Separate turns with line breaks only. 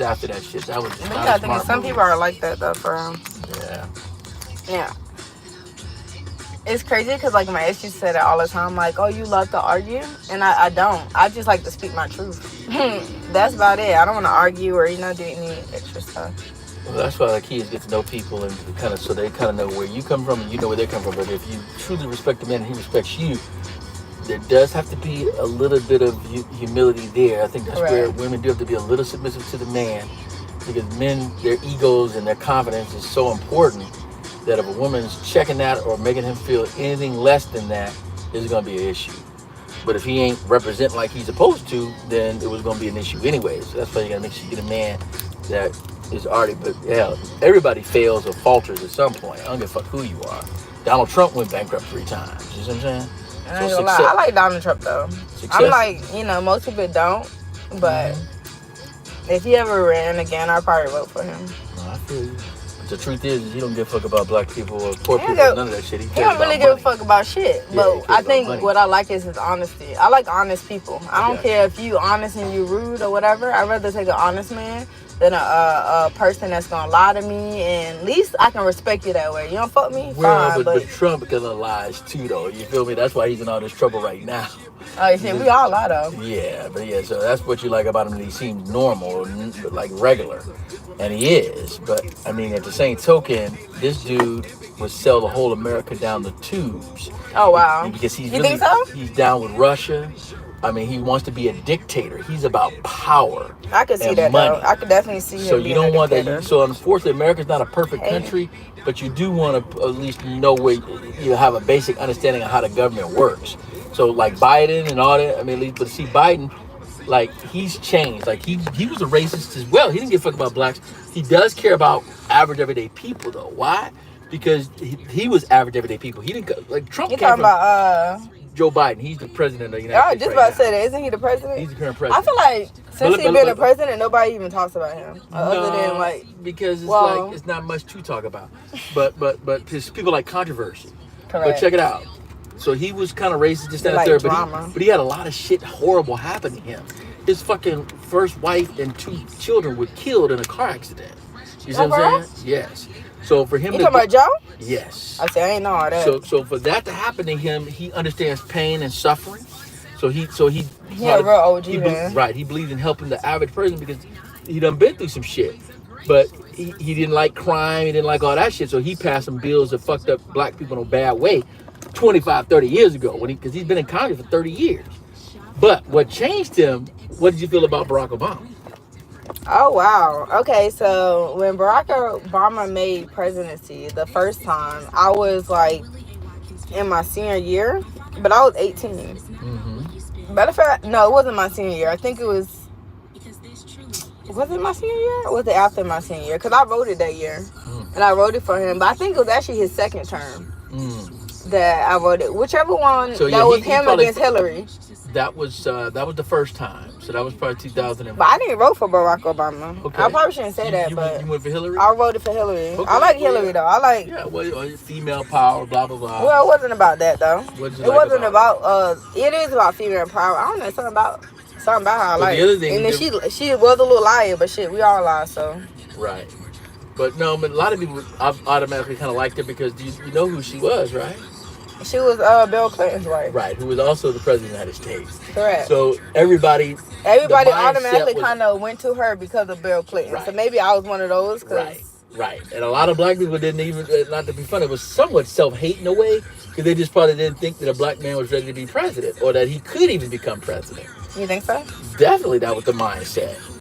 after that shit. That was
You gotta think some people are like that though. Yeah. It's crazy because like my ex used to say that all the time, like, oh, you love to argue, and I don't. I just like to speak my truth. That's about it. I don't want to argue or do any extra stuff.
Well, that's why the key is get to know people and kind of so they kind of know where you come from and you know where they come from. But if you truly respect the man and he respects you, there does have to be a little bit of humility there. I think that's where women do have to be a little submissive to the man, because men, their egos and their confidence is so important that if a woman's checking that or making him feel anything less than that, there's going to be an issue. But if he ain't representing like he's supposed to, then it was going to be an issue anyway. So that's why you got to make sure you get a man that is already, but yeah, everybody fails or falters at some point. I don't give a fuck who you are. Donald Trump went bankrupt 3 times. You see what I'm saying?
I ain't gonna lie. I like Donald Trump though. I'm like, most people don't, but if he ever ran again, I'd probably vote for him.
I feel you. But the truth is he don't give a fuck about black people or poor people, none of that shit.
He don't really give a fuck about shit. But I think what I like is his honesty. I like honest people. I don't care if you honest and you rude or whatever. I'd rather take an honest man than a person that's gonna lie to me, and at least I can respect you that way. You don't fuck me,
well,
fine.
But Trump gonna lies too, though. You feel me? That's why he's in all this trouble right now.
Oh, you see, we all lie though.
Yeah, so that's what you like about him. That he seems normal, like regular, and he is. But I mean, at the same token, this dude would sell the whole America down the tubes.
Oh wow!
Because he's
you think so?
He's down with Russia. I mean, he wants to be a dictator. He's about power.
I could see that, money. Though. I could definitely see him.
So you don't want that. So unfortunately, America's not a perfect country, but you do want to at least know where you have a basic understanding of how the government works. So like Biden and all that. I mean, at least, but see Biden, like he's changed. Like he was a racist as well. He didn't give a fuck about blacks. He does care about average everyday people though. Why? Because he was average everyday people. He didn't like Trump.
You talking about
Joe Biden, he's the president of the United States.
Just about to say that. Isn't he the president?
He's the current president.
I feel like since he's been the president, nobody even talks about him. Other than like
because it's like it's not much to talk about. But people like controversy. Correct. But check it out. So he was kind of racist just out there, but he had a lot of shit horrible happen to him. His fucking first wife and 2 children were killed in a car accident. You see what I'm saying? Yes. So for him,
you talking about Joe?
Yes.
I say I ain't know all that.
So for that to happen to him, he understands pain and suffering. So he
a real OG man.
Right. He believes in helping the average person because he done been through some shit. But he didn't like crime. He didn't like all that shit. So he passed some bills that fucked up black people in a bad way 25, 30 years ago because he's been in Congress for 30 years. But what changed him, what did you feel about Barack Obama?
Oh, wow. Okay, so when Barack Obama made presidency the first time, I was like in my senior year, but I was 18. Mm-hmm. Matter of fact, no, it wasn't my senior year. I think it was it my senior year or was it after my senior year? Because I voted that year, and I voted for him, but I think it was actually his second term that I voted. Whichever one, so, that was him against Hillary.
That was the first time. So that was probably 2000.
But I didn't vote for Barack Obama. Okay. I probably shouldn't say that, but
you went for Hillary?
I voted for Hillary. Okay. I like Hillary though. I like
female power, blah blah blah.
Well, it wasn't about that though. It wasn't about it is about female power. I don't know something about her I like. And then she was a little liar, but shit, we all lie, so.
Right. But no, but a lot of people automatically kind of liked her because you know who she was, right?
She was Bill Clinton's wife.
Right, who was also the president of the United States.
Correct.
So everybody
automatically kind of went to her because of Bill Clinton. Right. So maybe I was one of those.
Right. And a lot of black people didn't even, not to be funny, it was somewhat self-hate in a way because they just probably didn't think that a black man was ready to be president or that he could even become president.
You think so?
Definitely that was the mindset.